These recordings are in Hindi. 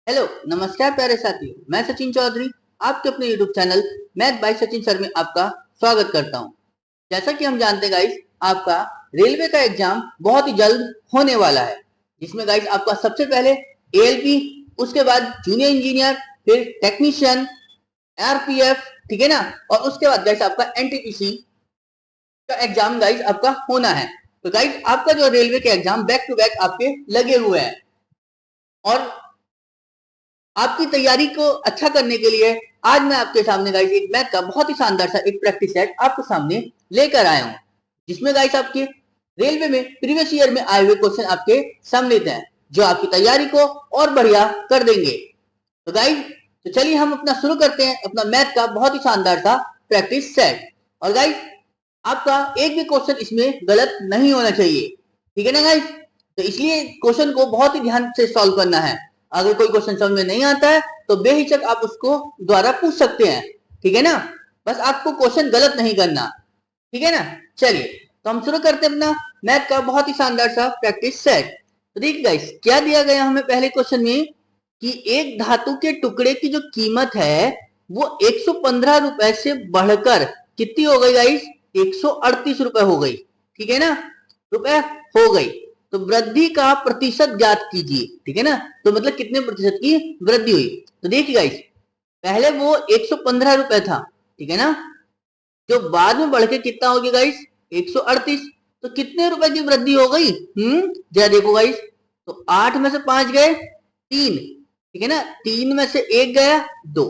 हेलो नमस्कार प्यारे साथियों, मैं सचिन चौधरी आपके अपने YouTube channel math bye Sachin sir में आपका स्वागत करता हूं। जैसा कि हम जानते हैं गाइस, आपका रेलवे का एग्जाम बहुत ही जल्द होने वाला है, जिसमें गाइस आपका सबसे पहले एएलपी, उसके बाद जूनियर इंजीनियर, फिर टेक्नीशियन, आरपीएफ, ठीक है ना, और उसके बाद गाइस आपका एनटीपीसी का एग्जाम गाइस आपका होना है। तो गाइस आपका जो रेलवे के एग्जाम बैक टू बैक आपके लगे हुए हैं, और आपकी तैयारी को अच्छा करने के लिए आज मैं आपके सामने गाइस एक मैथ का बहुत ही शानदार सा एक प्रैक्टिस सेट आपके सामने लेकर आया हूं, जिसमें गाइस आपके रेलवे में प्रीवियस ईयर में आए हुए क्वेश्चन आपके सम्मिलित हैं, जो आपकी तैयारी को और बढ़िया कर देंगे। तो गाइस, तो चलिए हम अपना शुरू करते हैं अपना मैथ का बहुत ही शानदार सा प्रैक्टिस सेट। और गाइस, आपका एक भी क्वेश्चन इसमें गलत नहीं होना चाहिए, ठीक है ना गाइस। तो इसलिए क्वेश्चन को बहुत ही ध्यान से सॉल्व करना है। अगर कोई क्वेश्चन समझ में नहीं आता है तो बेहिचक आप उसको द्वारा पूछ सकते हैं, ठीक है ना। बस आपको क्वेश्चन गलत नहीं करना, ठीक है ना। चलिए तो हम शुरू करते हैं अपना मैथ का बहुत ही शानदार सा प्रैक्टिस सेट। तो देखिए गाइस, क्या दिया गया हमें पहले क्वेश्चन में कि एक धातु के टुकड़े की जो कीमत है वो 115 रुपए से बढ़कर कितनी हो गई गाइस, 138 रुपए हो गई, ठीक है ना, रुपए हो गई। तो वृद्धि का प्रतिशत ज्ञात कीजिए, ठीक है ना। तो मतलब कितने प्रतिशत की वृद्धि हुई। तो देखिए गाइस, पहले वो 115 रुपए था, ठीक है ना, जो बाद में बढ़ के कितना हो गया गाइस, 138। तो कितने रुपए की वृद्धि हो गई, जरा देखो गाइस। तो 8 में से 5 गए 3, ठीक है ना, 3 में से 1 गया 2,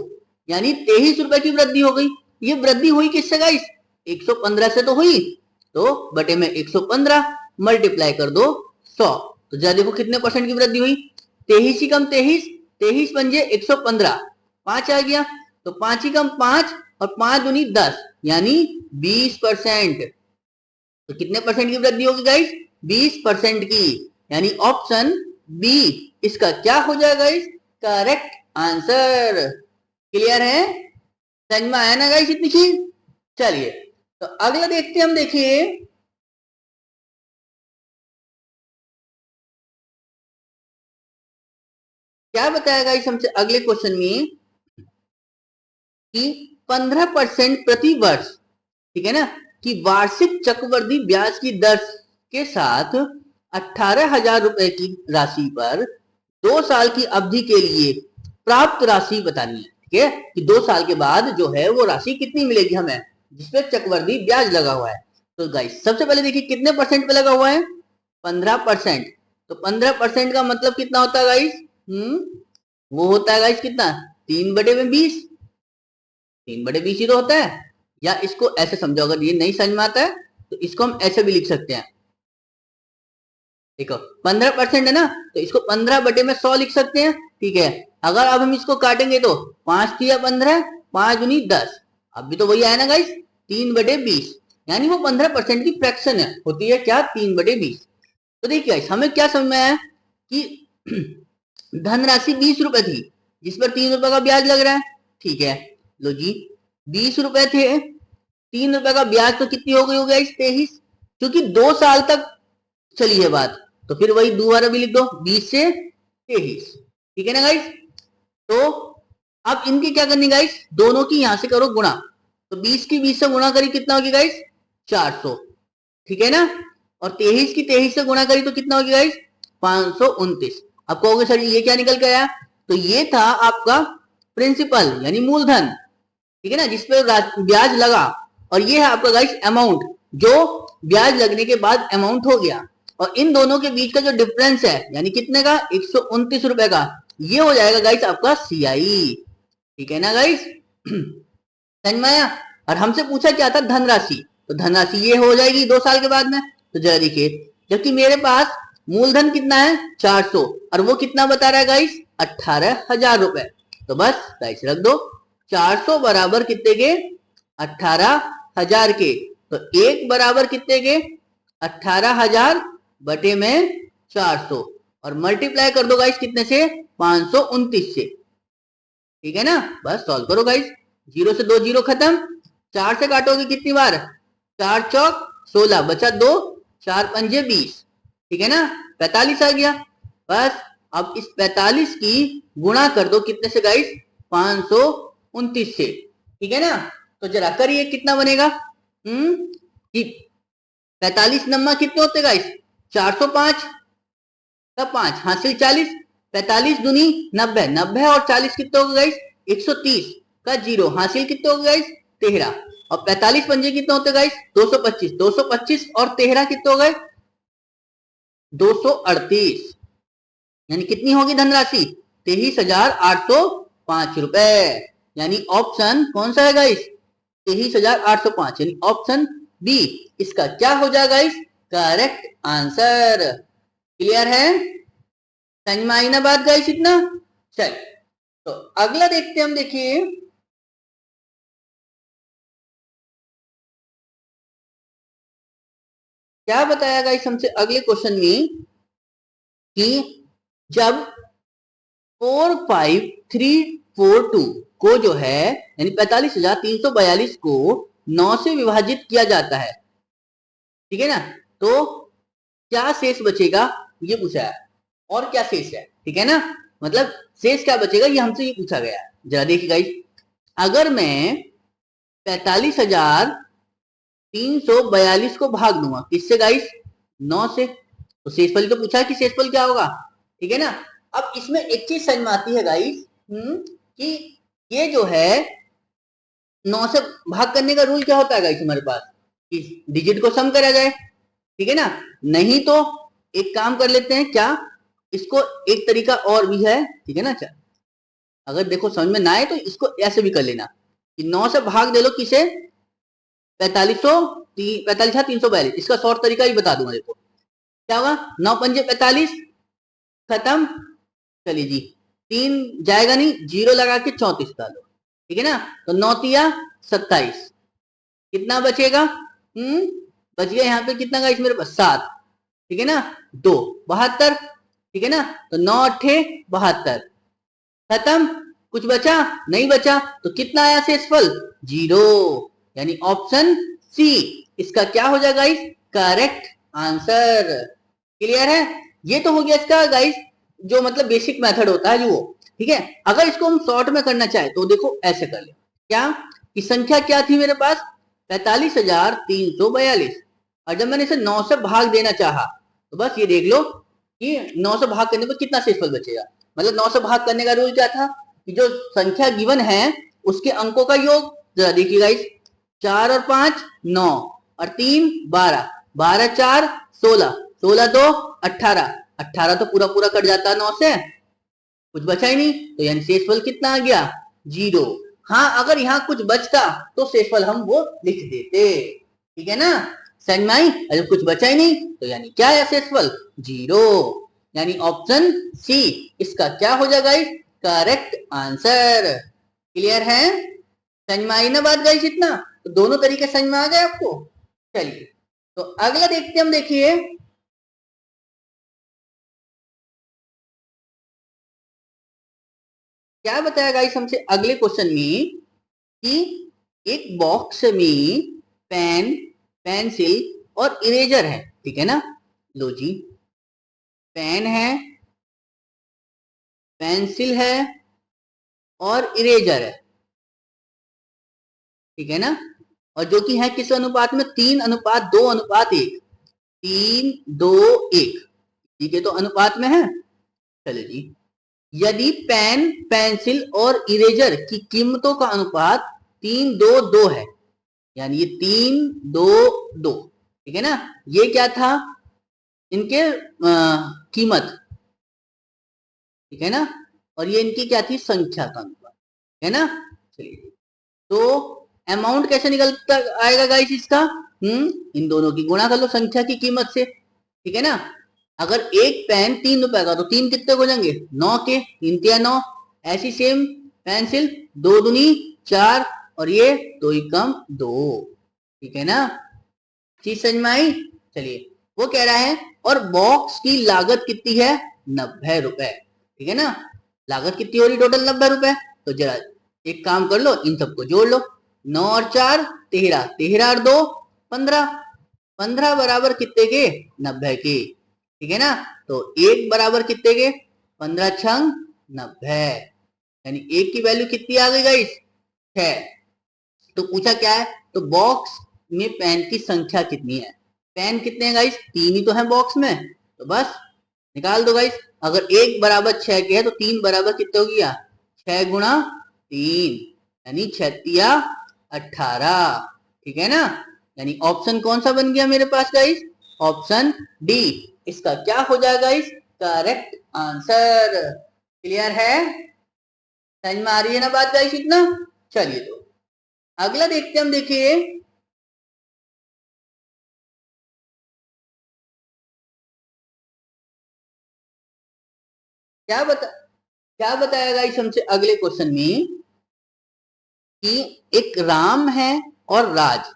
यानी 23 रुपए की वृद्धि हो गई। ये वृद्धि हुई किससे गाइस, 115 से तो हुई, तो बटे में 115 मल्टीप्लाई कर दो 100। तो जरा देखो कितने परसेंट की वृद्धि हुई, 23 ही कम 23, 23 पंजे 115, 5 आ गया, तो 5 ही कम 5 और 5 दूनी 10, यानी 20%। तो कितने परसेंट की वृद्धि होगी गाइस, 20% की, यानी ऑप्शन बी इसका क्या हो जाएगा गाइस, करेक्ट आंसर। क्लियर है, समझ में आया ना गाइस इतनी चीज। चलिए तो अगला देखते हैं हम, देखिए क्या बताया गाइस हमसे अगले क्वेश्चन में कि 15% प्रति वर्ष, ठीक है ना, कि वार्षिक चक्रवृद्धि ब्याज की दर के साथ 18,000 रुपए की राशि पर 2 साल की अवधि के लिए प्राप्त राशि बतानी है, ठीक है, कि 2 साल के बाद जो है वो राशि कितनी मिलेगी हमें, जिसपे चक्रवृद्धि ब्याज लगा हुआ है। तो गाइस सबसे पहले देखिए कितने परसेंट पे लगा हुआ है, 15%। तो 15% का मतलब कितना होता है गाइस, वो होता है गाइस कितना, 3/20, 3/20 ही तो होता है। या इसको ऐसे समझो, अगर ये नहीं समझ में आता है तो इसको हम ऐसे भी लिख सकते हैं। देखो 15% है ना, तो इसको 15/100 लिख सकते हैं, ठीक है। अगर अब हम इसको काटेंगे तो 5 या 15, 5 दूनी 10, अब भी तो वही आया ना गाइस, 3/20, यानी वो 15% की फ्रैक्शन है, होती है क्या, 3/20। तो देखिए गाइस, हमें क्या समझ में आया कि धनराशि 20 रुपए थी, जिस पर 3 रुपए का ब्याज लग रहा है, ठीक है। लो जी, 20 रुपए थे, 3 रुपए का ब्याज तो कितनी हो गई होगी गाइस, 23, क्योंकि 2 साल तक चली है बात, तो फिर वही दोबारा भी लिख दो, 20 से 23, ठीक है ना गाइस। तो अब इनकी क्या करनी गाइस, दोनों की यहां से करो गुणा, तो 20 की 20 से गुणा करी कितना होगी गाइस, 400, ठीक है ना। और 23 की 23 से गुणा करी तो कितना होगी गाइस, 529। अब कहोगे सर ये क्या निकल के आया, तो ये था आपका प्रिंसिपल यानी मूलधन, ठीक है ना, जिसपे ब्याज लगा, और ये है आपका गाइस अमाउंट, जो ब्याज लगने के बाद अमाउंट हो गया। और इन दोनों के बीच का जो डिफरेंस है, यानी कितने का, 129 रुपए का, ये हो जाएगा गाइस आपका सीआई, ठीक है ना गाइस। समझ में आया। और हमसे पूछा क्या था, धनराशि, तो धनराशि ये हो जाएगी 2 साल के बाद में। तो जरा देखिए, जबकि मेरे पास मूलधन कितना है 400, और वो कितना बता रहा है गाइस, 18,000 रुपए। तो बस गाइस रख दो, 400 बराबर कितने के, 18,000 के। तो एक बराबर कितने के, 18,000 बटे में 400, और मल्टीप्लाई कर दो गाइस कितने से, 529 से, ठीक है ना। बस सॉल्व करो गाइस, 0 से 2 जीरो खत्म, 4 से काटोगे कितनी बार, 4 चौक 16, बचा 2, 4 पंजे 20, ठीक है ना, 45 आ गया। बस अब इस 45 की गुणा कर दो कितने से गाइस, 529 से, ठीक है ना। तो जरा करिए कितना बनेगा, कि 45 नम्मा कितने होते गाइस, 405 का 5 हासिल 40, 45 दूनी 90, 90 और 40 कितने हो गए गाइस, 130 का 0 हासिल कितने हो गए गाइस, 13, और 45 पंजे कितने होते गाइस, 225, 225 और 13 कितने हो गए, 238, यानी कितनी होगी धनराशि, 23,805 रुपए। यानी ऑप्शन कौन सा है गाइस, 23,805, यानी ऑप्शन बी इसका क्या हो जाएगा गाइस, करेक्ट आंसर। क्लियर है, समझ में आई ना बात गाइस इतना। चल तो अगला देखते हैं हम, देखिए क्या बताया गाइस हमसे अगले क्वेश्चन में, कि जब 45342 को जो है, यानी 45,342 को 9 से विभाजित किया जाता है, ठीक है ना, तो क्या शेष बचेगा, ये पूछा है, और क्या शेष है, ठीक है ना, मतलब शेष क्या बचेगा ये हमसे ये पूछा गया है। जरा देखिए गाइस, अगर मैं 45,342 को भाग दूंगा किससे गाइस, 9 से, तो शेषफल तो पूछा है कि शेषफल क्या होगा, ठीक है ना। अब इसमें एक चीज समझ में आती है गाइस, कि ये जो है 9 से भाग करने का रूल क्या होता है गाइस हमारे पास, कि डिजिट को सम करा जाए, ठीक है ना। नहीं तो एक काम कर लेते हैं, क्या इसको एक तरीका और भी है, ठीक है ना। अच्छा अगर देखो समझ में ना आए तो इसको ऐसे भी कर लेना, कि 9 से भाग दे लो किसे, 45,342, इसका शॉर्ट तरीका ही बता दूंगा। देखो क्या होगा, 9 पंजे 45, खत्म, चलिए जी, 3 जाएगा नहीं, 0 लगा के 34 डालो, ठीक है ना। तो 9 तिया 27, कितना बचेगा, बच गया यहाँ पे कितना गाइस मेरे पास 7, ठीक है ना, 2 72, ठीक है ना। तो 9 अट्ठे 72, खत्म, कुछ बचा नहीं बचा, तो कितना आया शेषफल, 0, यानी ऑप्शन सी इसका क्या हो जाएगा गाइस, करेक्ट आंसर। क्लियर है, ये तो हो गया इसका गाइस जो मतलब बेसिक मेथड होता है जो वो, ठीक है। अगर इसको हम शॉर्ट में करना चाहे तो देखो ऐसे कर ले, क्या कि संख्या क्या थी मेरे पास, 45,342, और जब मैंने इसे 9 से भाग देना चाहा तो बस ये देख लो कि 9 से भाग करने पर कितना शेषफल बचेगा। मतलब 9 से भाग करने का रूल क्या था, कि जो संख्या गिवन है उसके अंकों का योग, जरा देखिए गाइस, 4 और 5 9 और 3 12, 12 4 16, 16 2 18, 18 तो पूरा पूरा कट जाता है 9 से, कुछ बचा ही नहीं, तो यानी शेषफल कितना आ गया, 0। हाँ अगर यहाँ कुछ बचता तो शेषफल हम वो लिख देते, ठीक है ना, समझ में आई। अगर कुछ बचा ही नहीं तो यानी क्या है शेषफल, 0, यानी ऑप्शन सी इसका क्या हो जाएगा, करेक्ट आंसर। क्लियर है, समझ में आई ना बात गाइस इतना, तो दोनों तरीके समझ में आ गए आपको। चलिए तो अगला देखते हैं हम, देखिए क्या बताया गाइस हमसे अगले क्वेश्चन में, कि एक बॉक्स में पेन, पेंसिल और इरेजर है, ठीक है ना। लो जी, पेन है, पेंसिल है और इरेजर है, ठीक है ना, और जो कि है किस अनुपात में, 3:2:1, 3:2:1, ठीक है, तो अनुपात में है। चलिए जी, यदि पेन, पेंसिल और इरेजर की कीमतों का अनुपात 3:2:2 है, यानी ये 3:2:2, ठीक है ना, ये क्या था, इनके कीमत, ठीक है ना, और ये इनकी क्या थी, संख्या का अनुपात, है ना। चलिए तो अमाउंट कैसे निकलता आएगा गाइस इसका, इन दोनों की गुणा कर लो संख्या की कीमत से, ठीक है ना। अगर एक पेन 3 रुपए का तो 3 कितने हो जाएंगे, 9 के, 3 तिया 9, ऐसी सेम पेंसिल 2 दूनी 4, और ये 2 एकम 2, ठीक है ना, चीज समझ में आई। चलिए वो कह रहा है, और बॉक्स की लागत कितनी है, 90 रुपए, ठीक है ना, लागत कितनी हो रही टोटल, 90 रुपए। तो जरा एक काम कर लो, इन सबको जोड़ लो, 9 और 4 13, 13 और 2 15, 15 बराबर कितने के, 90 के, ठीक है ना। तो एक बराबर कितने के, 15 छंग 90, यानी एक की वैल्यू कितनी आ गई गाइस? 6। तो पूछा क्या है? तो बॉक्स में पेन की संख्या कितनी है? पेन कितने हैं गाइस? 3 ही तो है बॉक्स में, तो बस निकाल दो गाइस। अगर 1 बराबर 6 के है तो 3 बराबर कितना हो गया? 6 गुणा 3, यानी 6 18। ठीक है ना? यानी ऑप्शन कौन सा बन गया मेरे पास गाइस? ऑप्शन डी इसका क्या हो जाएगा गाइस? Correct answer. क्लियर है? समझ में आ रही है ना बात गाइस इतना? चलिए तो अगला देखते हैं हम। देखिए क्या बताया गाइस हमसे अगले क्वेश्चन में कि एक राम है और राज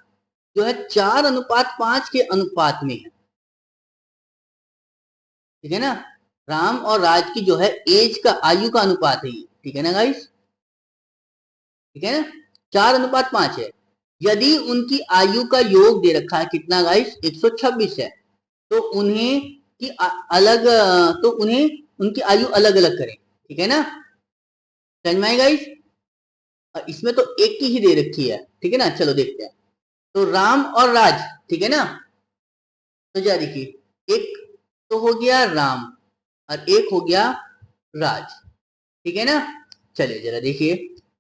जो है 4:5 के अनुपात में है। ठीक है ना? राम और राज की जो है एज का, आयु का अनुपात है ये। ठीक है ना गाइस? ठीक है ना? 4:5 है। यदि उनकी आयु का योग दे रखा है कितना गाइस? 126 है। तो उन्हें की अलग तो उन्हें उनकी आयु अलग अलग करें। ठीक है ना? समझ में आई गाइस? इसमें तो एक की ही दे रखी है। ठीक है ना? चलो देखते हैं। तो राम और राज, ठीक है ना? तो क्या देखिए, एक तो हो गया राम और एक हो गया राज। ठीक है ना? चलिए जरा देखिए,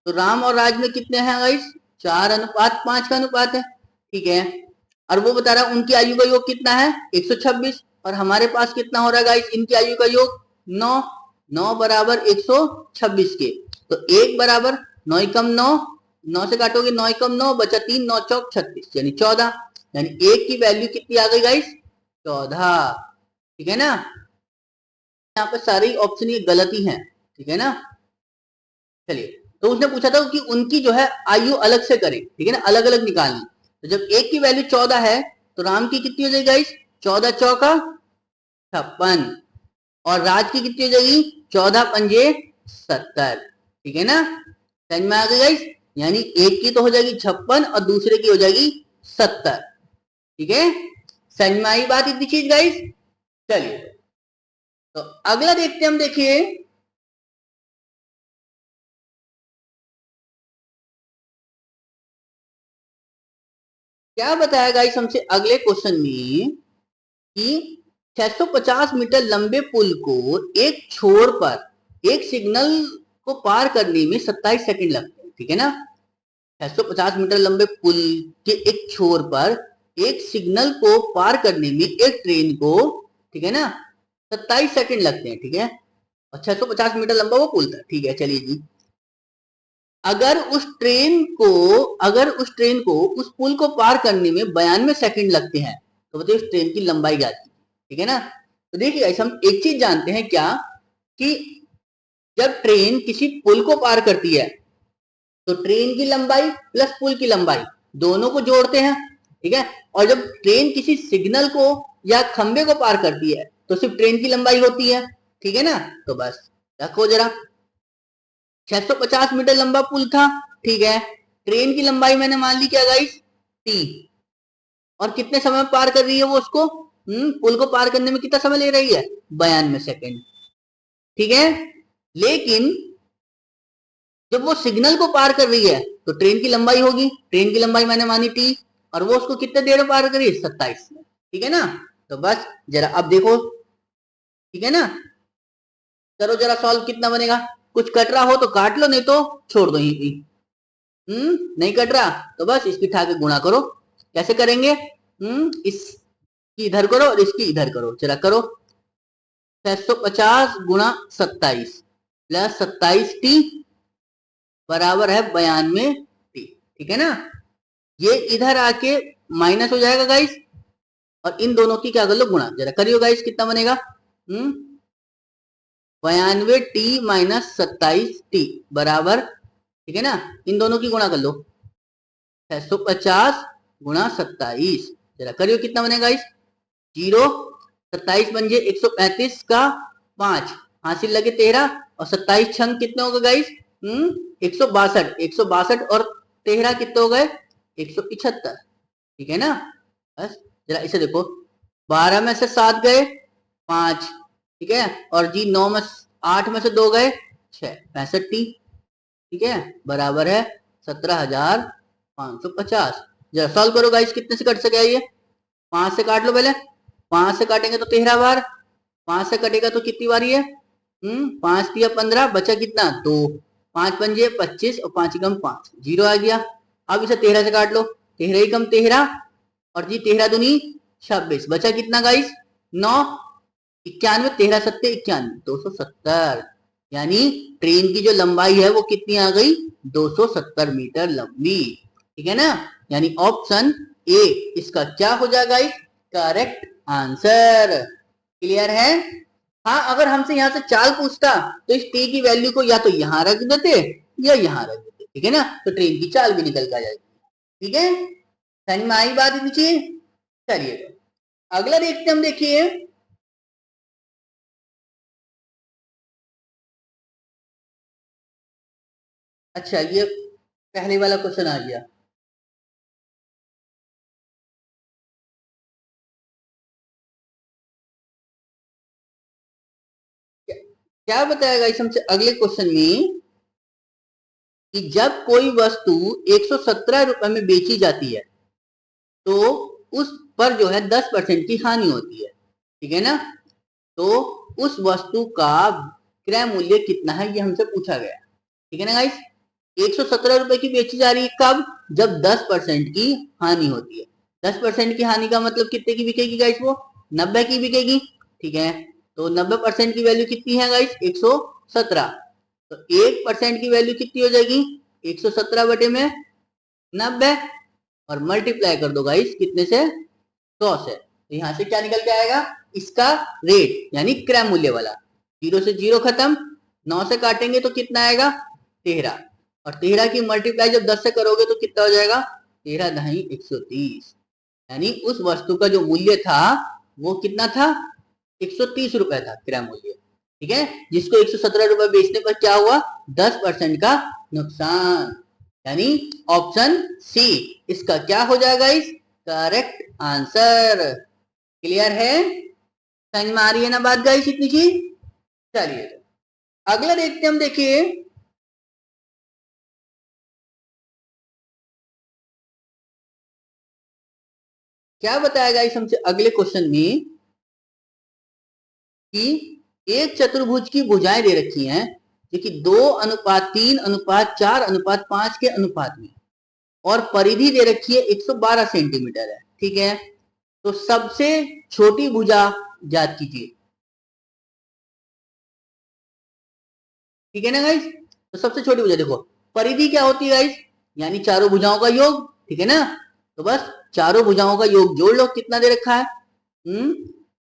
तो राम और राज में कितने हैं गाइस? 4:5 का अनुपात है। ठीक है, और वो बता रहा है उनकी आयु का योग कितना है? 126। और हमारे पास कितना हो रहा है गाइस इनकी आयु का योग? 9। 9 बराबर 126 के, तो 1 बराबर 9 कम 9, 9 से काटोगे 9 कम 9 बचा 3, 9 चौक 36, यानी 14। यानी एक की वैल्यू कितनी आ गई गाइस? 14। ठीक है ना? यहाँ पे सारे ऑप्शन ये गलत ही हैं। ठीक है ना? चलिए, तो उसने पूछा था कि उनकी जो है आयु अलग से करें। ठीक है ना? अलग अलग निकालनी। तो जब एक की वैल्यू 14 है तो राम की कितनी हो जाएगी गाइस? 14 चौका 56। और राज की कितनी हो जाएगी? 14 पंजे 70। ठीक है ना? समझ में आ गई गाइस? यानी एक की तो हो जाएगी 56 और दूसरे की हो जाएगी 70। ठीक है? समझ में आई बात इतनी चीज गाइस? चलिए तो अगला देखते हैं हम। देखिए क्या बताया गाइस हमसे अगले क्वेश्चन में कि 650 मीटर लंबे पुल को एक छोर पर एक सिग्नल को पार करने में 27 सेकंड लगते हैं। ठीक है ना? 650 मीटर लंबे पुल के एक छोर पर एक सिग्नल को पार करने में एक ट्रेन को, ठीक है ना, 27 सेकंड लगते हैं। ठीक है, और 650 मीटर लंबा वो पुल था। ठीक है, चलिए जी। अगर उस ट्रेन को उस पुल को पार करने में 92 सेकंड लगते हैं तो बताइए उस ट्रेन की लंबाई क्या थी? ठीक है ना? तो देखिए ऐसा हम एक चीज जानते हैं क्या, कि जब ट्रेन किसी पुल को पार करती है तो ट्रेन की लंबाई प्लस पुल की लंबाई दोनों को जोड़ते हैं। ठीक है, और जब ट्रेन किसी सिग्नल को या खंबे को पार करती है तो सिर्फ ट्रेन की लंबाई होती है। ठीक है ना? तो बस रखो जरा, 650 मीटर लंबा पुल था। ठीक है, ट्रेन की लंबाई मैंने मान ली क्या गाइस? टी। और कितने समय में पार कर रही है वो उसको? पुल को पार करने में कितना समय ले रही है? 92 सेकेंड। ठीक है, लेकिन जब वो सिग्नल को पार कर रही है तो ट्रेन की लंबाई होगी, ट्रेन की लंबाई मैंने मानी टी, और वो उसको कितने देर में पार कर रही है? 27 में। ठीक है ना? तो बस जरा अब देखो। ठीक है ना? करो जरा सॉल्व, कितना बनेगा? कुछ कट रहा हो तो काट लो, नहीं तो छोड़ दो यहीं पे। नहीं कट रहा तो बस इसकी उठा के गुणा करो। कैसे करेंगे? इसकी इधर करो और इसकी इधर करो, जरा करो। 650 गुणा 27 प्लस 27 टी बराबर है 92 टी। ठीक है ना? ये इधर आके माइनस हो जाएगा गाइस, और इन दोनों की क्या कर लो? गुणा। जरा करियो गाइस, कितना बनेगा? 92 टी माइनस 27 टी बराबर, ठीक है ना, इन दोनों की गुणा कर लो। 650 गुणा 27, जरा करियो कितना बनेगा गाइस? 0, 27 बन जाए 135 का 5, हासिल लगे 13, और 27 छंग कितने हो गए गाइस? 162। 162 और 13 कितने हो गए? 175। ठीक है ना? बस जरा इसे देखो, 12 में से 7 गए 5, ठीक है, और जी 9 में 8 में से 2 गए 6, 65T, ठीक है, बराबर है 17,550। जरा सॉल्व करो गाइस, कितने से कट सके ये? 5 से काट लो पहले, 5 से काटेंगे तो 13 बार, 5 से कटेगा तो कितनी बारी है? 5 दिया 15, बचा कितना? 2, 5 पंजे 25 और 5 कम 5, 0 आ गया। अब इसे 13 से काट लो, 13 ही कम 13 और जी 13 दूनी 26, बचा कितना गाइस? 9, 91, 13 सत्ते 91, 270। यानी ट्रेन की जो लंबाई है वो कितनी आ गई? 270 मीटर लंबी, ठीक है ना? यानी ऑप्शन ए इसका क्या हो जाएगा गाइस? Correct answer. क्लियर है? हाँ, अगर हमसे यहाँ से चाल पूछता तो इस टी की वैल्यू को या तो यहाँ रख देते या यहाँ रख देते, ठीक है ना? तो ट्रेन की चाल भी निकल के आ जाएगी, ठीक है? समझ में आई बात नीचे? चलिए तो अगला देखते हम, देखिए अच्छा, ये पहले वाला क्वेश्चन आ गया। क्या, क्या बताएगा इस हमसे अगले क्वेश्चन में कि जब कोई वस्तु 117 रुपए में बेची जाती है तो उस पर जो है 10% की हानि होती है, ठीक है ना? तो उस वस्तु का क्रय मूल्य कितना है, ये हमसे पूछा गया, ठीक है ना गाइस? 117 रुपए की बेची जा रही है, कब? जब 10% की हानि होती है। 10% की हानि का मतलब कितने की बिकेगी गाइस? वो 90 की बिकेगी, ठीक है? तो 90% की वैल्यू कितनी है गाइस? 117। तो 1% की वैल्यू कितनी हो जाएगी? 117 बटे में 90 और मल्टीप्लाई कर दो गाइस कितने से? 100 से। तो यहां से क्या निकल के आएगा? इसका रेट यानी क्रय मूल्य वाला। 0 से 0 खत्म, 9 से काटेंगे तो कितना आएगा? 13, और 13 की मल्टीप्लाई जब 10 से करोगे तो कितना हो जाएगा? 13 दहाई 130। यानी उस वस्तु का जो मूल्य था वो कितना था? 130 रुपए था क्रय मूल्य, ठीक है? जिसको 117 रुपए बेचने पर क्या हुआ? 10% का नुकसान। यानी ऑप्शन सी इसका क्या हो जाएगा? इस करेक्ट आंसर। क्लियर है? समझ में आ रही है ना बात गाइस इतनी चीज? चलिए अगला देखते हम, देखिए क्या बताया गाइस हमसे अगले क्वेश्चन में कि एक चतुर्भुज की भुजाएं दे रखी हैं जो कि 2:3:4:5 के अनुपात में, और परिधि दे रखी है 112 सेंटीमीटर है, ठीक है? तो सबसे छोटी भुजा ज्ञात कीजिए, ठीक है ना गाइस? तो सबसे छोटी भुजा देखो, परिधि क्या होती है गाइस? यानी चारों भुजाओं का योग, ठीक है ना? तो बस चारों भुजाओं का योग जोड़ लो, कितना दे रखा है?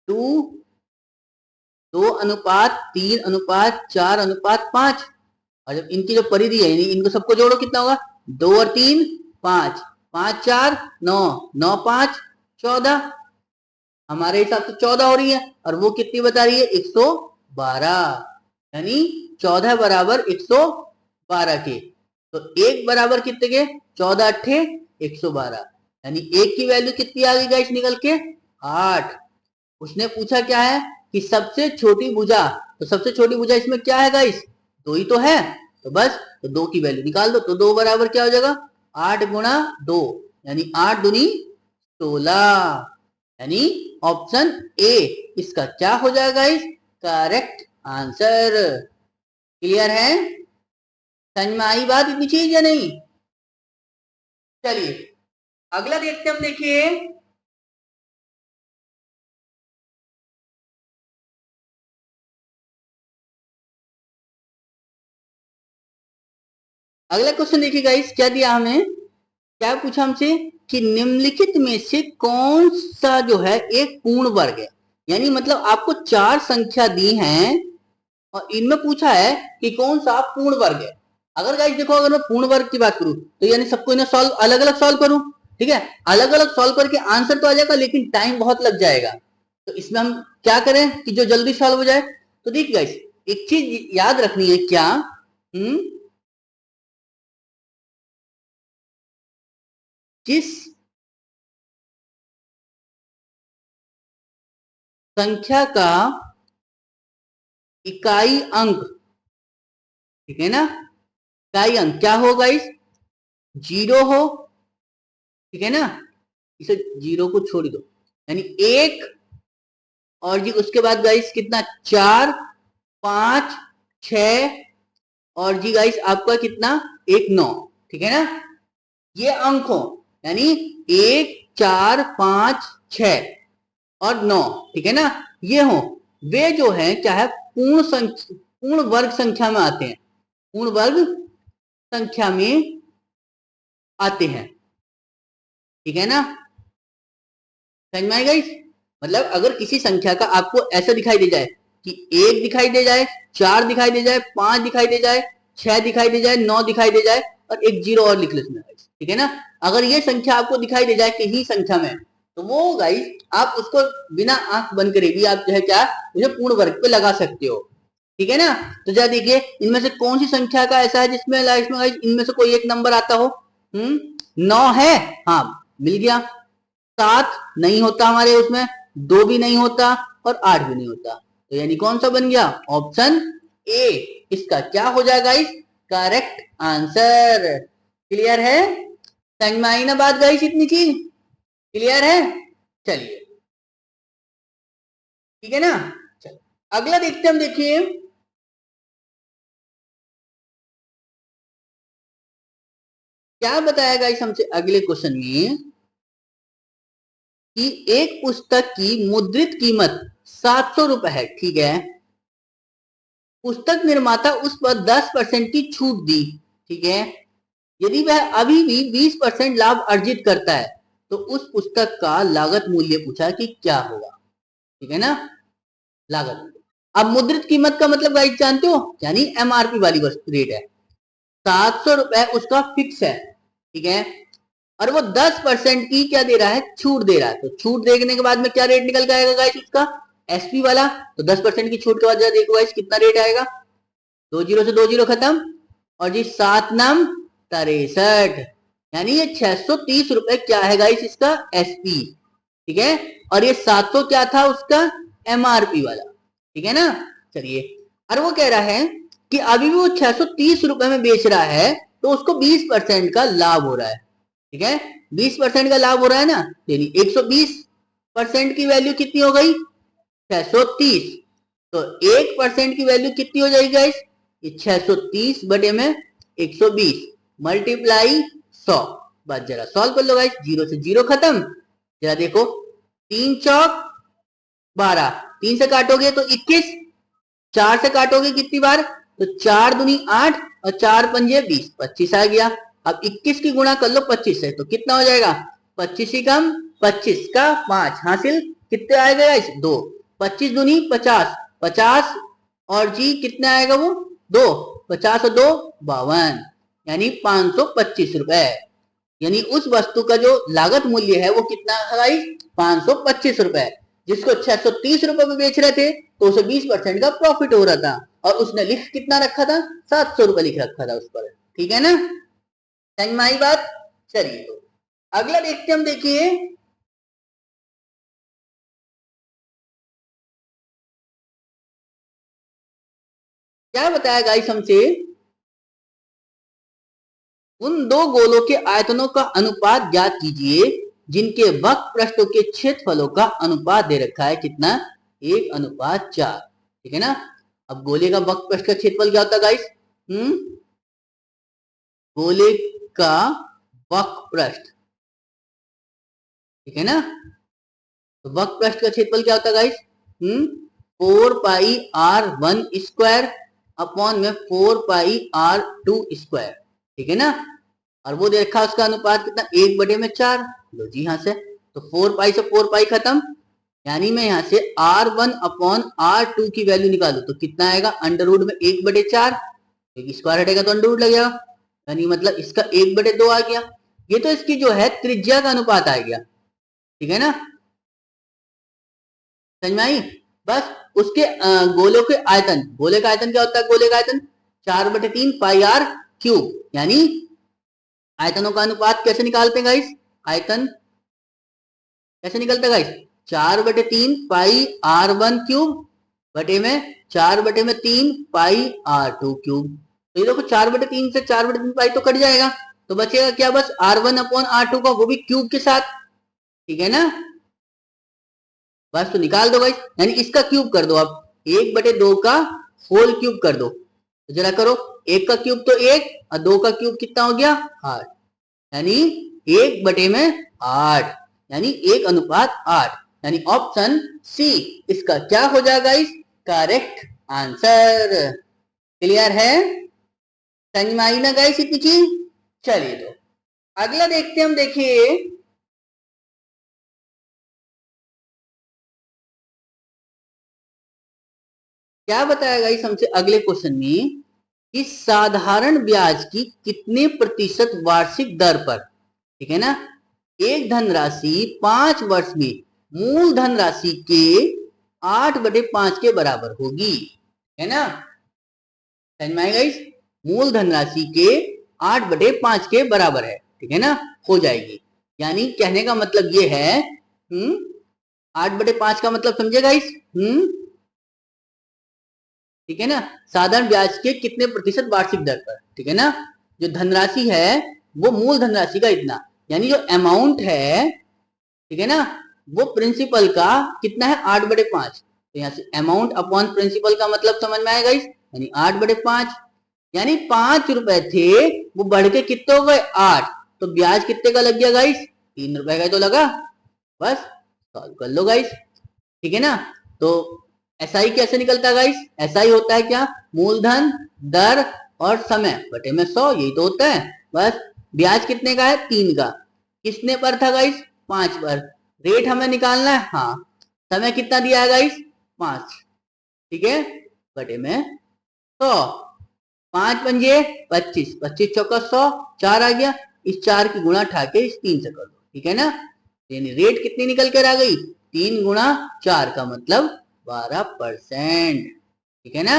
2:3:4:5, और जब इनकी जो परिधि है यानी इनको सबको जोड़ो, कितना होगा? 2 और 3 5, 5 4 9, 9 5 14। हमारे हिसाब से 14 हो रही है, और वो कितनी बता रही है? 112। यानी 14 बराबर 112 के। तो एक बराबर कितने के? 14 अट्ठे 112। यानी एक की वैल्यू कितनी आ गई गाइस निकल के? 8। उसने पूछा क्या है कि सबसे छोटी भुजा, तो सबसे छोटी भुजा इसमें क्या है गाइस? 2 ही तो है। तो बस तो 2 की वैल्यू निकाल दो, तो 2 बराबर क्या हो जाएगा? 8 × 2, यानी 8 दूनी 16। यानी ऑप्शन ए इसका क्या हो जाएगा गाइस? Correct answer. क्लियर है? समझ में आई बात इतनी चीज या नहीं? चलिए अगला देखते हम, देखिए अगला क्वेश्चन देखिए गाइस, क्या दिया हमें? क्या पूछा हमसे कि निम्नलिखित में से कौन सा जो है एक पूर्ण वर्ग है? यानी मतलब आपको 4 संख्या दी हैं और इनमें पूछा है कि कौन सा पूर्ण वर्ग है। अगर गाइस देखो, अगर मैं पूर्ण वर्ग की बात करूं तो यानी सबको इन्हें सॉल्व अलग अलग सॉल्व करूं, ठीक है? अलग अलग सॉल्व करके आंसर तो आ जाएगा लेकिन टाइम बहुत लग जाएगा। तो इसमें हम क्या करें कि जो जल्दी सॉल्व हो जाए? तो देखिए गाइस, एक चीज याद रखनी है क्या, हम्म जिस संख्या का इकाई अंक, ठीक है ना, इकाई अंक क्या हो गाइस, 0 हो, ठीक है ना, इसे 0 को छोड़ दो, यानी 1, और जी उसके बाद गाइस कितना, 4, 5, 6, और जी गाइस आपका कितना, 1, 9, ठीक है ना, ये अंक हो, यानी 1, 4, 5, 6 और 9, ठीक है ना, ये हो, वे जो है चाहे पूर्ण वर्ग संख्या में आते हैं, पूर्ण वर्ग संख्या में आते हैं, ठीक है ना, समझ में आएगा इस, मतलब अगर किसी संख्या का आपको ऐसा दिखाई दे जाए कि 1 दिखाई दे जाए, 4 दिखाई दे जाए, 5 दिखाई दे जाए, 6 दिखाई दे जाए, 9 दिखाई दे जाए, और एक 0 और लिख लो इसमें, ठीक है ना, अगर ये संख्या आपको दिखाई दे जाए किसी संख्या में, तो वो गाइस आप उसको बिना आंख बंद करे भी आप जो है क्या, उसे पूर्ण वर्ग पे लगा सकते हो, ठीक है ना, तो जरा देखिए इनमें से कौन सी संख्या का ऐसा है जिसमें इनमें से कोई एक नंबर आता हो, 9 है, हाँ मिल गया, 7 नहीं होता हमारे उसमें, 2 भी नहीं होता, और 8 भी नहीं होता, तो यानी कौन सा बन गया, ऑप्शन ए, इसका क्या हो जाएगा इस करेक्ट आंसर, क्लियर है, समझ में आई ना बात गाइस, इतनी चीज क्लियर है, चलिए ठीक है ना, चलिए अगला देखते हम, देखिए क्या बताया गाइस हमसे अगले क्वेश्चन में, कि एक पुस्तक की मुद्रित कीमत 700 रुपए है, ठीक है, पुस्तक निर्माता उस पर 10% की छूट दी, ठीक है, यदि वह अभी भी 20% लाभ अर्जित करता है, तो उस पुस्तक का लागत मूल्य पूछा कि क्या होगा, ठीक है ना, लागत मूल्य, अब मुद्रित कीमत का मतलब गाइस जानते हो, यानी एमआरपी वाली वस्तु रेट है, 700 रुपए उसका फिक्स है, ठीक है, और वो 10% की क्या दे रहा है, छूट दे रहा है, तो छूट देखने के बाद में क्या रेट निकल के आएगा गाइस उसका, एसपी वाला, तो 10% की छूट के बाद देखो गाइस कितना रेट आएगा, 2 जीरो से 2 जीरो खत्म, और जी 7 9 63, यानी ये 630 रुपए क्या है गाइस इसका एसपी, ठीक है, और ये 700 क्या था उसका एमआरपी वाला, ठीक है ना, चलिए, और वो कह रहा है कि अभी भी वो 630 रुपए में बेच रहा है, तो उसको 20% का लाभ हो रहा है, ठीक है, 20% का लाभ हो रहा है ना, यानी 120% की वैल्यू कितनी हो गई, 630, तो 1% की वैल्यू कितनी हो जाएगी गाइस, ये 630 बटे में 120 मल्टीप्लाई 100, बस जरा सॉल्व कर लो गाइस, 0 से 0 खत्म, जरा देखो, 3 चौक 12, 3 से काटोगे तो 21, 4 से काटोगे कितनी बार, तो 4 दूनी 8, और 4 पंजे 20, 25 आ गया, अब 21 की गुणा कर लो 25 से, तो कितना हो जाएगा, 25 ही कम 25 का 5 हासिल, कितने आएगा गाइस, 2, 25 दूनी 50, 50, और जी कितना आएगा वो 2, 50 और 2 52, यानी 525 रुपए, यानी उस वस्तु का जो लागत मूल्य है वो कितना है गाइस, 525 रुपए, जिसको 630 रुपए में बेच रहे थे, तो उसे 20% का प्रॉफिट हो रहा था, और उसने लिख कितना रखा था, 700 रुपए लिख रखा था उस पर, ठीक है ना, समझ में आई बात, चलिए तो अगला देखते हम, देखिए क्या बताया गाइस हमसे, उन दो गोलों के आयतनों का अनुपात ज्ञात कीजिए जिनके वक्र पृष्ठों के क्षेत्रफलों का अनुपात दे रखा है कितना, 1:4, ठीक है ना, अब गोले का वक्र पृष्ठ का क्षेत्रफल क्या होता है गाइस, गोले का वक्र पृष्ठ, ठीक है ना, तो वक्र पृष्ठ का क्षेत्रफल क्या होता है गाइस, 4 पाई r1 स्क्वायर अपॉन में 4 पाई r2 स्क्वायर, ठीक है ना, और वो देखा उसका अनुपात कितना, 1/4, लो जी यहाँ से, तो 4 पाई से 4 पाई खत्म, यानी मैं यहाँ से r1 अपॉन r2 की वैल्यू निकालू तो कितना आएगा, अंडर रूट में 1/4, एक स्क्वायर हटेगा तो अंडर रूट लगेगा, यानी मतलब इसका 1/2 आ गया, ये तो इसकी जो है त्रिज्या का अनुपात आ गया, ठीक है ना, समझ में आई, बस उसके गोले के आयतन, गोले का आयतन क्या होता है, गोले का आयतन 4/3 पाई r क्यूब, यानी आयतनों का अनुपात कैसे निकालते हैं गाइस, आयतन कैसे निकलता है गाइस, 4/3 पाई r1 क्यूब बटे में 4/3 पाई R2 क्यूब। तो ये देखो 4/3 से 4/3 पाई तो कट जाएगा, तो बचेगा क्या बस R1/R2 का, वो भी क्यूब के साथ। ठीक है ना, बस तो निकाल दो गाइस, यानी इसका क्यूब कर दो आप, 1/2 का होल क्यूब कर दो। तो जरा करो, 1 का क्यूब तो 1 और 2 का क्यूब कितना हो गया 8, यानी 1/8, यानी 1:8, यानी ऑप्शन सी इसका क्या हो जाएगा गाइस, करेक्ट आंसर। क्लियर है, समझ में आई ना गाइस इतनी चीज। चलिए तो अगला देखते हैं हम, देखिए क्या बताया गाइस हमसे अगले क्वेश्चन में, कि साधारण ब्याज की कितने प्रतिशत वार्षिक दर पर, ठीक है ना, एक धनराशि 5 वर्ष में मूल धनराशि के 8/5 के बराबर होगी, है ना, समझ में आएगा गाइस, मूल धनराशि के 8/5 के बराबर है, ठीक है ना, हो जाएगी। यानी कहने का मतलब ये है, 8/5 का मतलब समझे गाइस, ठीक है ना, साधारण ब्याज के कितने प्रतिशत वार्षिक दर पर, ठीक है ना, जो धनराशि है वो मूल धनराशि का इतना, यानी जो अमाउंट है, ठीक है ना, वो प्रिंसिपल का कितना है 8/5, तो यहाँ से अमाउंट अपॉन प्रिंसिपल का मतलब समझ में आएगा इस, यानी 8/5, यानी 5 रुपए थे वो बढ़ के कितने हो गए 8, तो ब्याज कितने का लग गया गाइस, 3 रुपए का तो लगा। बस सॉल्व कर लो गाइस, ठीक है ना। तो एसआई कैसे निकलता है गाइस, एसआई होता है क्या, मूलधन दर और समय बटे में 100, यही तो होता है। बस ब्याज कितने का है 3 का, किसने पर था गाइस 5 पर, रेट हमें निकालना है, हाँ, समय कितना दिया है गाइस 5, ठीक है, बटे में 100, 5×5 25, 25 चौका 100, 4 आ गया, इस 4 की गुणा उठा के इस 3 से कर दो, ठीक है ना, यानी रेट कितनी निकल कर आ गई 3 गुणा 4 का मतलब 12%, ठीक है ना,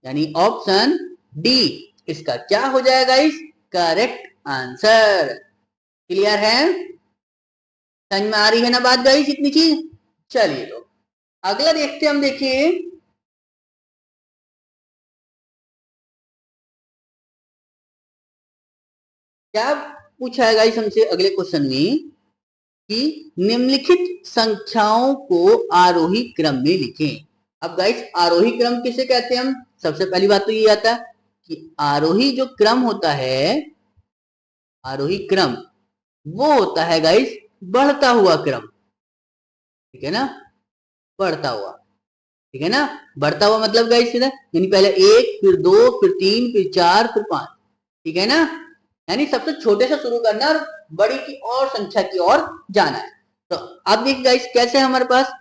यानी ऑप्शन डी इसका क्या हो जाएगा इस करेक्ट आंसर। क्लियर है, समझ में आ रही है ना बात गाइस इतनी चीज। चलिए तो अगला देखते हैं हम, देखिए क्या पूछा है गाइस हमसे अगले क्वेश्चन में, कि निम्नलिखित संख्याओं को आरोही क्रम में लिखें। अब गाइस आरोही क्रम किसे कहते हैं हम, सबसे पहली बात तो ये आता है कि आरोही जो क्रम होता है, आरोही क्रम वो होता है गाइस बढ़ता हुआ क्रम, ठीक है ना, बढ़ता हुआ, ठीक है ना, बढ़ता हुआ मतलब गाइस सीधा, यानी पहले 1 फिर 2 फिर 3 फिर 4 फिर 5, ठीक है ना, यानी सबसे छोटे से शुरू करना और बड़ी की और संख्या की ओर जाना है। तो अब देखिए गाइस कैसे हमारे पास,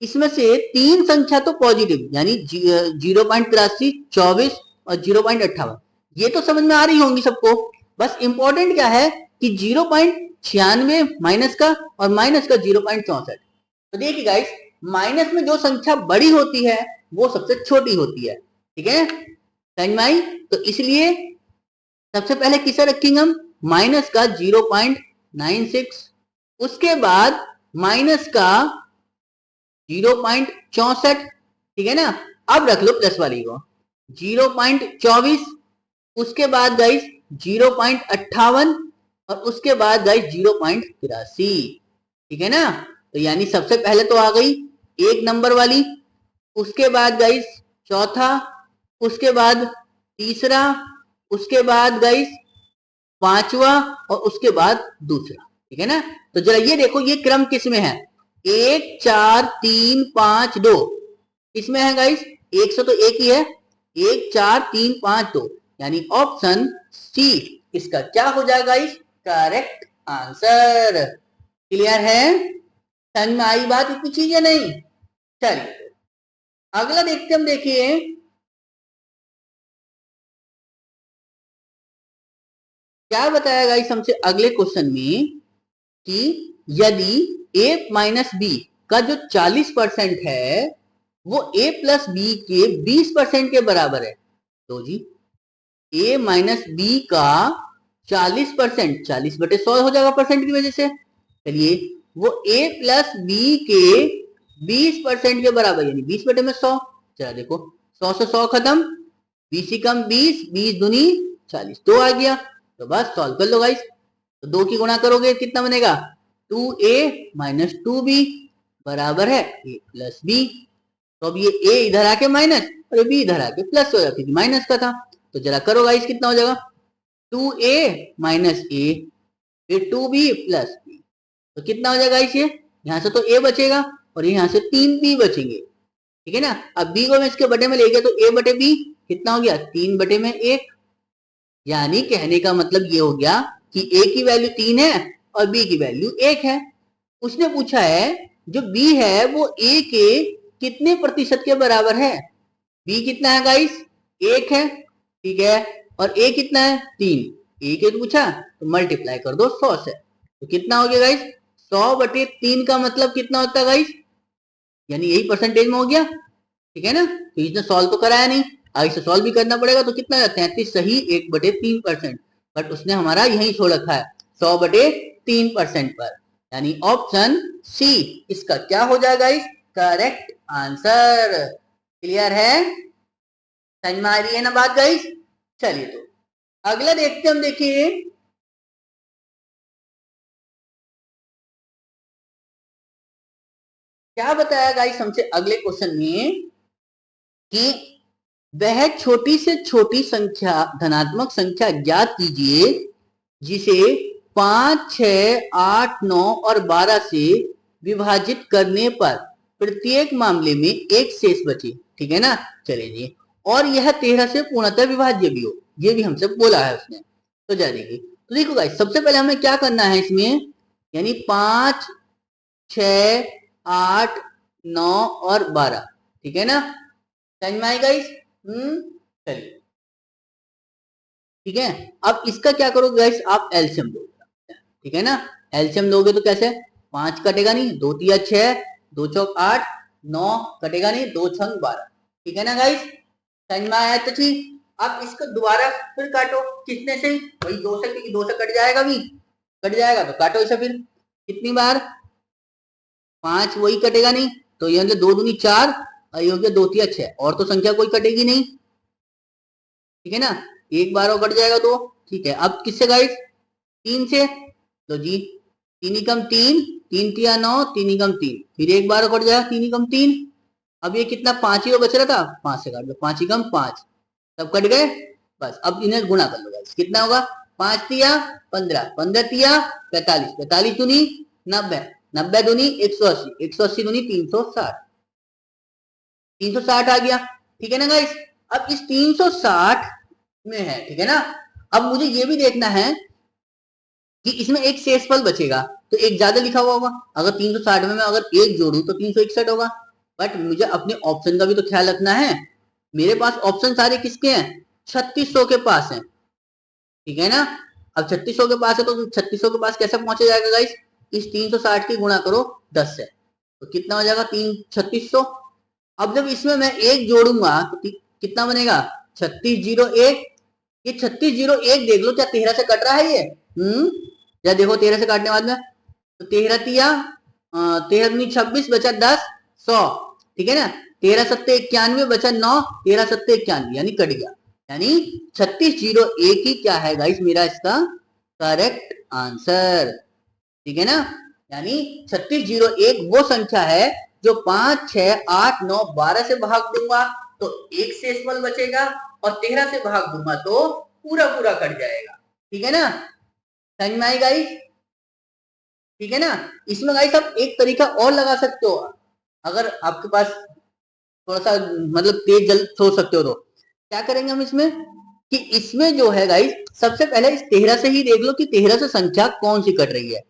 इसमें से 3 संख्या तो पॉजिटिव, यानी 0.83, 24 और 0.58, ये तो समझ में आ रही होंगी सबको। बस इंपॉर्टेंट क्या है कि 0.96 माइनस का और माइनस का 0.64। तो देखिए गाइस माइनस में जो संख्या बड़ी होती है वो सबसे छोटी होती है, ठीक है, समझ में आई। तो इसलिए सबसे पहले किसे रखेंगे हम, माइनस का 0.96, उसके बाद माइनस का 0.64, ठीक है ना, अब रख लो प्लस वाली को 0.24, उसके बाद गाइस 0.58 और उसके बाद गाइस 0.83, ठीक है ना। तो यानी सबसे पहले तो आ गई 1 नंबर वाली, उसके बाद गाइस चौथा, उसके बाद तीसरा, उसके बाद गाइस पांचवा और उसके बाद दूसरा, ठीक है ना। तो जरा ये देखो ये क्रम किस में है, 1 4 3 5 2, इसमें है गाइस 100 तो एक ही है, 1 4 3 5 2, यानी ऑप्शन सी इसका क्या हो जाएगा इस करेक्ट आंसर। क्लियर है, समझ में आई बात इतनी चीज है नहीं। चलिए अगला देखते हम, देखिए क्या बताया गाइस हमसे अगले क्वेश्चन में, कि यदि a माइनस बी का जो 40% है वो a प्लस बी के 20% के बराबर है, तो जी a माइनस बी का 40%, 40/100 हो जाएगा परसेंट की वजह से, चलिए वो a प्लस बी के 20% के बराबर, यानी 20/100, चलो देखो 100 से 100 खत्म, 20 ही कम 20, 20 दूनी 40, 2 आ गया। तो बस सॉल्व कर लो गाइस। तो 2 की गुणा करोगे कितना बनेगा 2a माइनस 2b बराबर है a प्लस b। तो अब ये a इधर आके माइनस और b इधर आके प्लस हो जाएगा क्योंकि माइनस का था। तो जरा करो गाइस कितना हो जाएगा 2a माइनस a फिर 2b प्लस b। तो कितना हो जाएगा गाइस ये यहाँ से तो a बचेगा और यहाँ से 3b बचेंगे, ठीक है ना। अब b को मैं इसके बटे में ले गया तो a बटे b कितना हो गया 3 बटे में 1। यानी कहने का मतलब ये हो गया कि a की वैल्यू 3 है और b की वैल्यू 1 है। उसने पूछा है जो b है वो a के कितने प्रतिशत के बराबर है। b कितना है गाइस 1 है, ठीक है, और a कितना है 3। a के तो पूछा तो मल्टीप्लाई कर दो 100 से। तो कितना हो गया गाइस 100 बटे 3 का मतलब कितना होता है गाइस, यानी यही परसेंटेज में हो गया, ठीक है ना। तो इसने सॉल्व तो कराया नहीं, आगे से सॉल्व भी करना पड़ेगा। तो कितना 33 सही 1/3%, बट उसने हमारा यही छोड़ रखा है 100/3% पर, यानी ऑप्शन सी इसका क्या हो जाएगा इस करेक्ट आंसर। क्लियर है, समझ में आ रही है ना बात गाइस। चलिए तो अगला देखते हम, देखिए क्या बताया गाइस हमसे अगले क्वेश्चन में कि वह छोटी से छोटी संख्या धनात्मक संख्या ज्ञात कीजिए जिसे 5, 6, 8, 9 और 12 से विभाजित करने पर प्रत्येक मामले में एक शेष बचे, ठीक है ना। चलिए जी, और यह 13 से पूर्णतः विभाज्य भी हो, ये भी हमसे बोला है उसने। तो जा देखिए, तो देखो गाइस सबसे पहले हमें क्या करना है इसमें, यानी 5, 6, 8, 9 और 12, ठीक है ना। समझ में आई गाइस। चलिए ठीक है, अब इसका क्या करोगे गाइस आप एलसीएम लोगे, ठीक है ना। एलसीएम लोगे तो कैसे 5 कटेगा नहीं, 2 तिया 6, 2 चौक 8, 9 कटेगा नहीं, 2 छंग 12, ठीक है ना गाइस। समझ में आया तो ठीक। अब इसको दोबारा फिर काटो कितने से, वही 2 से, क्योंकि 2 से कट जाएगा भी, कट जाएगा तो काटो इसे फिर कितनी बार 5 वही कटेगा नहीं, तो ये मतलब 2 दूनी 4 और ये हो गया 2 तिया 6, और तो संख्या कोई कटेगी नहीं, ठीक है ना। एक बार और कट जाएगा तो, ठीक है। अब किससे गाइस 3 से, तो जी 3 ही कम 3, 3 तिया 9, 3 ही कम 3, फिर एक बार और कट जाएगा 3 ही कम 3। अब ये कितना 5 ही तो बच रहा था, 5 से काट लो, 5 ही कम 5, सब कट गए। बस अब इन्हें गुणा कर लो गाइस, कितना होगा 5 तिया 15, 15 तिया 45, 45 दूनी 90, 90 दूनी 180, 180 दूनी 360, 360 आ गया, ठीक है ना गाइस। अब इस 360 में है, ठीक है ना। अब मुझे ये भी देखना है कि इसमें एक शेषफल बचेगा, तो एक ज्यादा लिखा हुआ होगा। अगर 360 में मैं अगर एक जोड़ू तो 361 होगा, बट मुझे अपने ऑप्शन का भी तो ख्याल रखना है। मेरे पास ऑप्शन सारे किसके हैं 3600 के पास है, ठीक है ना। अब 3600 के पास है तो 3600 के पास कैसे पहुंचा जाएगा गाइस, इस 360 की गुणा करो 10 से, तो कितना हो जाएगा 3600। अब जब इसमें मैं एक जोड़ूंगा तो कितना बनेगा 3601। ये 3601 देख लो क्या 13 से कट रहा है ये, या देखो 13 से काटने बाद में तो 13 तिया 13 दूनी 26 बचा 10 100, ठीक है ना। 13 सत्ते 91 बचा 9, 13 सत्ते 91 यानी कट गया, यानी 3601 ही क्या है गाइस मेरा इसका करेक्ट आंसर, ठीक है ना। यानी 3601 वो संख्या है जो 5, 6, 8, 9, 12 से भाग दूंगा तो एक शेषफल बचेगा, और 13 से भाग दूंगा तो पूरा पूरा कट जाएगा, ठीक है ना। समझ में आई गाइस, ठीक है ना। इसमें गाइस आप एक तरीका और लगा सकते हो, अगर आपके पास थोड़ा सा मतलब तेज जल्द सोच सकते हो तो क्या करेंगे हम इसमें कि इसमें जो है गाइस सबसे पहले इस 13 से ही देख लो कि 13 से संख्या कौन सी कट रही है।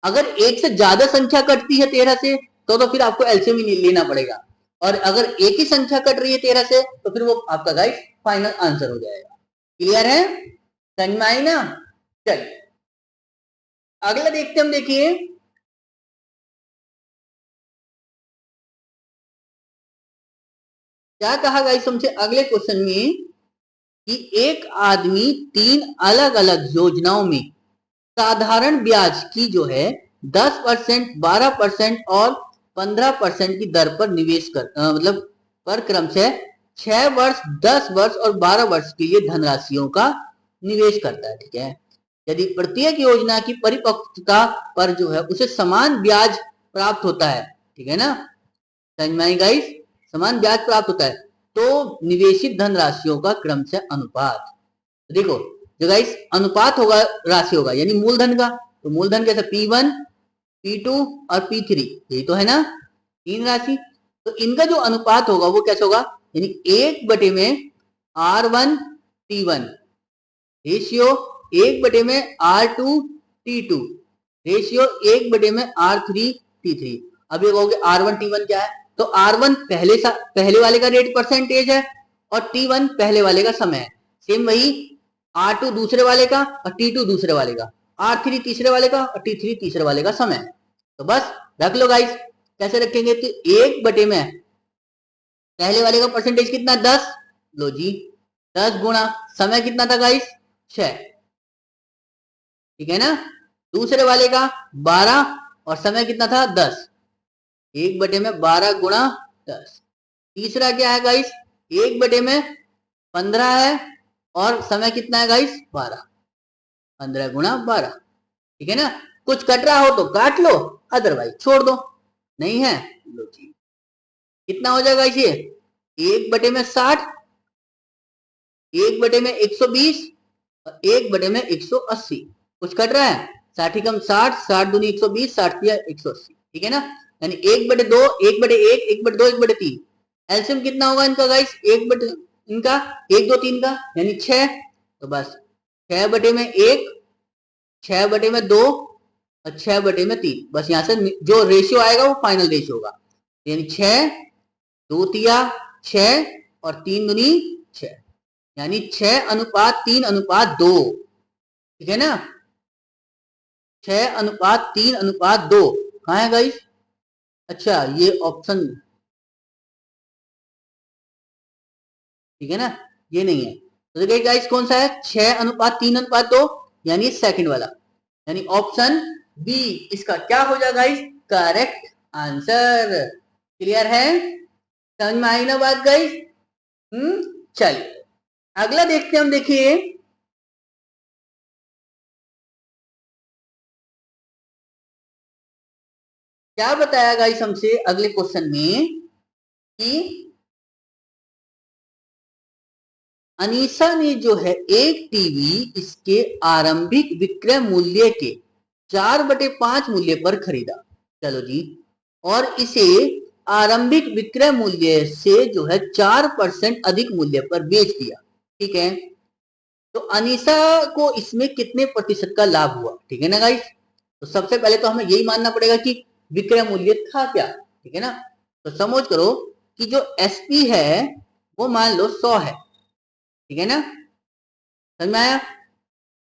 अगर एक से ज्यादा संख्या कटती है 13 से तो फिर आपको एलसीएम ही लेना पड़ेगा, और अगर एक ही संख्या कट रही है 13 से तो फिर वो आपका गाइस फाइनल आंसर हो जाएगा। क्लियर है, समझ में आई ना। चलिए अगला देखते हम, देखिए क्या कहा गाइस हमसे अगले क्वेश्चन में कि एक आदमी 3 अलग अलग योजनाओं में साधारण ब्याज की जो है 10%, 12% और 15% की दर पर निवेश कर मतलब पर क्रमशः 6 वर्ष, 10 वर्ष और 12 वर्ष के लिए धनराशियों का निवेश करता है। ठीक है, यदि प्रत्येक योजना की परिपक्वता पर जो है उसे समान ब्याज प्राप्त होता है, ठीक है ना, समझ में आई गाइस, समान ब्याज प्राप्त होता है, तो निवेशित धनराशियों का क्रमशः अनुपात, देखो जो गाइस अनुपात होगा, राशि होगा यानी मूलधन का, तो मूलधन कैसे P1, P2 और P3, यही तो है ना, तीन राशि, तो इनका जो अनुपात होगा वो कैसे होगा, यानी 1 बटे में R1 T1 रेशियो 1 बटे में R2 T2 रेशियो 1 बटे में R3 T3। अब ये कहोगे R1 T1 क्या है, तो R1 पहले वाले का रेट परसेंटेज है और T1 पहले वाले का समय है, सेम वही R2 दूसरे वाले का और T2 दूसरे वाले का, R3 तीसरे वाले का और T3 तीसरे वाले का समय है। तो बस रख लो गाइस, कैसे रखेंगे, तो 1 बटे में पहले वाले का परसेंटेज कितना 10, लो जी 10 गुणा समय कितना था गाइस 6, ठीक है ना, दूसरे वाले का 12 और समय कितना था 10, 1 बटे में 12 गुणा 10। तीसरा क्या है गाइस, 1 बटे में 15 है और समय कितना है गाइस 12, 15 गुणा 12, ठीक है ना, कुछ कट रहा हो तो काट लो, अदरवाइज छोड़ दो, नहीं है लो जी, कितना हो जाएगा इसे 1 बटे में 60, 1 बटे में 120 और 1 बटे में 180, कुछ कट रहा है, 60 कम 60, 60 दूनी 120, 60 किया 180, ठीक है ना, यानी 1 बटे 2, 1 बटे 1, 1 बटे 2, 1 बटे 3, एलसीएम कितना होगा इनका गाइस, 1 बटे इनका 1 2 3 का यानी 6, तो बस 6 बटे में 1, 6 बटे में 2 और 6 बटे में 3, बस यहां से जो रेशियो आएगा वो फाइनल रेशियो होगा, यानी 6 2 तिया 6 और 3 दूनी 6, यानी 6 अनुपात 3 अनुपात 2, ठीक है ना, 6 अनुपात 3 अनुपात 2 कहाँ है गाइस, अच्छा ये ऑप्शन, ठीक है ना, ये नहीं है, तो देखिए गाइस कौन सा है, 6 अनुपात 3 अनुपात 2, यानी सेकंड वाला, यानी ऑप्शन बी इसका क्या हो जाएगा गाइस, करेक्ट आंसर। क्लियर है, समझ में आई ना बात गाइस, चलिए अगला देखते हैं हम, देखिए क्या बताया गाइस हमसे अगले क्वेश्चन में कि अनीसा ने जो है एक टीवी इसके आरंभिक विक्रय मूल्य के 4/5 मूल्य पर खरीदा, चलो जी, और इसे आरंभिक विक्रय मूल्य से जो है 4% अधिक मूल्य पर बेच दिया, ठीक है, तो अनीसा को इसमें कितने प्रतिशत का लाभ हुआ, ठीक है ना गाइस, तो सबसे पहले तो हमें यही मानना पड़ेगा कि विक्रय मूल्य था क्या, ठीक है ना, तो समझ करो कि जो एसपी है वो मान लो 100 है, ठीक है ना, समझ में आया,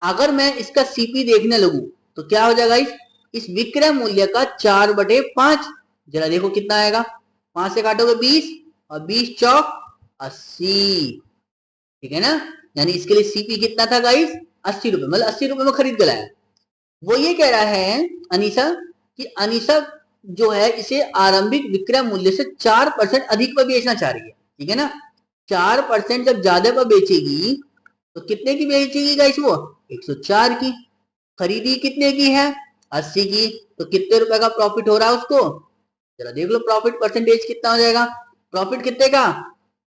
अगर मैं इसका सीपी देखने लगूं तो क्या हो जाएगा, इस विक्रय मूल्य का 4/5, जरा देखो कितना आएगा, 5 से काटोगे 20 और 20 चौक 80, ठीक है ना, यानी इसके लिए सीपी कितना था गाइस 80 रुपए, मतलब 80 रुपए में खरीद के लाया। वो ये कह रहा है अनीसा कि अनीसा जो है इसे आरंभिक विक्रय मूल्य से 4% अधिक पर बेचना चाह रही है, ठीक है ना, 4% जब ज्यादा पर बेचेगी तो कितने की बेचेगी गाइस, वो 104 की, खरीदी कितने की है 80 की, तो कितने रुपए का प्रॉफिट हो रहा है उसको, जरा देख लो प्रॉफिट परसेंटेज कितना हो जाएगा, प्रॉफिट कितने का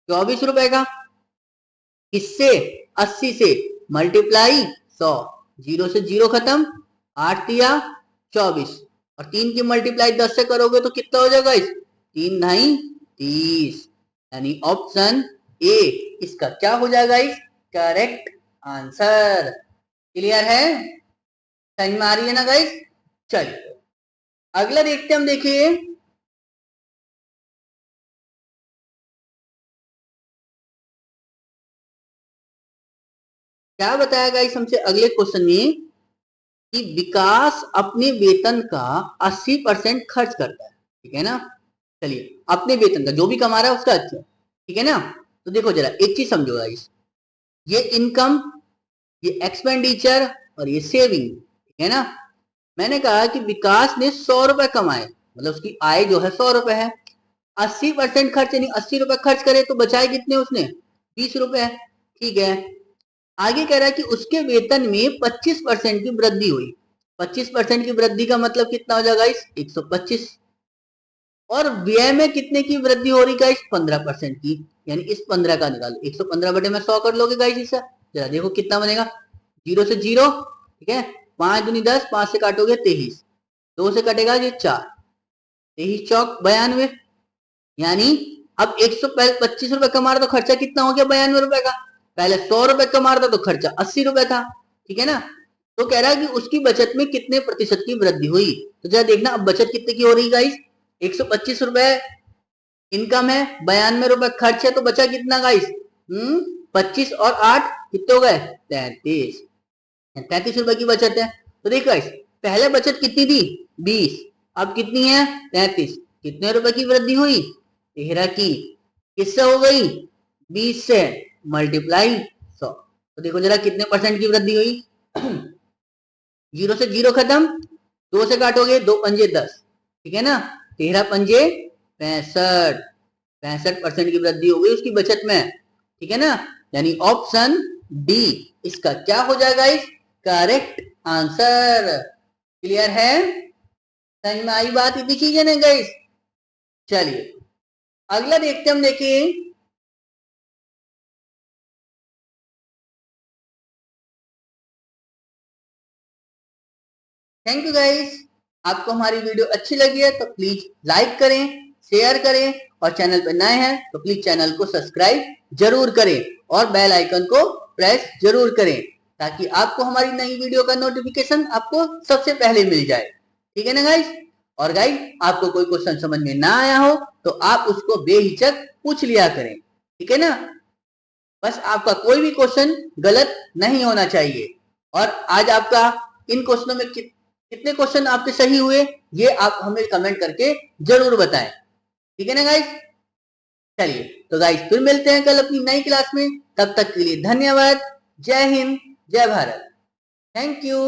24 रुपए का, किससे 80 से, मल्टीप्लाई 100, 0 से 0 खत्म, 8 दिया 24 और 3 की मल्टीप्लाई 10 से करोगे तो कितना हो जाएगा, इस 3 ढाई 30, यानी ऑप्शन ए इसका क्या हो जाएगा, इस करेक्ट आंसर। क्लियर है, समझ में आ रही है ना गाइस, चलिए अगला देखते हैं हम, देखिए क्या बताया गाइस हमसे अगले क्वेश्चन में कि विकास अपने वेतन का 80% खर्च करता है, ठीक है ना, चलिए अपने वेतन का जो भी कमा रहा है उसका, अच्छा ठीक है ना, तो देखो जरा एक चीज समझो गाइस, ये इनकम, ये एक्सपेंडिचर और ये सेविंग, ठीक है ना, मैंने कहा कि विकास ने 100 रुपए कमाए, मतलब उसकी आय जो है 100 रुपए है, 80% खर्च, यानी 80 रुपए खर्च करे तो बचाए कितने उसने? 20 रुपए। ठीक है, आगे कह रहा है कि उसके वेतन में 25% की वृद्धि हुई। 25% की वृद्धि का मतलब कितना हो जाएगा इस? 125। और व्यय में कितने की वृद्धि हो रही गाइस? 15% की, यानी इस 15 का निकालो, 115 बटे में 100 कर लोगे गाइस इससे, जरा देखो कितना बनेगा। 0 से 0, ठीक है, 5 दूनी 10, 5 से काटोगे 23, 2 से कटेगा ये 4, 23 चौक 92, यानी अब 125 रुपए कमा रहा तो खर्चा कितना हो गया? 92 रुपए का। पहले 100 रुपए कमा रहा था तो खर्चा 80 रुपए था, ठीक है ना। तो कह रहा है कि उसकी बचत में कितने प्रतिशत की वृद्धि हुई। तो जरा देखना अब बचत कितने की हो रही गाइस? 125 रुपए इनकम है, 92 रुपए खर्च है, तो बचा कितना गाइस? 25 और 8 कितने हो गए? 33। 33 रुपए की बचत है। तो देखो गाइस, पहले बचत कितनी थी? 20, अब कितनी है? 33। कितने रुपए की वृद्धि हुई? 13 की। किससे हो गई? 20 से मल्टीप्लाई 100। तो देखो जरा कितने परसेंट की वृद्धि हुई? 0 से 0 खत्म, 2 से काटोगे 2 पंजे 10, ठीक है ना, 13 पंजे 65, 65% की वृद्धि हो गई उसकी बचत में, ठीक है ना। यानी ऑप्शन डी इसका क्या हो जाएगा इस करेक्ट आंसर। क्लियर है? समझ में आई बात? इतनी चीजें ना गाइस। चलिए अगला देखते हम, देखिए थैंक यू गाइस। आपको हमारी वीडियो अच्छी लगी है तो प्लीज लाइक करें, शेयर करें, और चैनल पर नए हैं तो प्लीज चैनल को सब्सक्राइब जरूर करें और बेल आइकन को प्रेस जरूर करें, ताकि आपको हमारी नई वीडियो का नोटिफिकेशन आपको सबसे पहले मिल जाए, ठीक है ना गाइस। और गाइस आपको कोई क्वेश्चन समझ में ना आया हो तो आप उसको बेहिचक पूछ लिया करें, ठीक है ना। बस आपका कोई भी क्वेश्चन गलत नहीं होना चाहिए। और आज आपका इन क्वेश्चनों में कितने क्वेश्चन आपके सही हुए ये आप हमें कमेंट करके जरूर बताएं, ठीक है ना गाइस। चलिए तो गाइस फिर मिलते हैं कल अपनी नई क्लास में, तब तक के लिए धन्यवाद। जय हिंद, जय भारत, थैंक यू।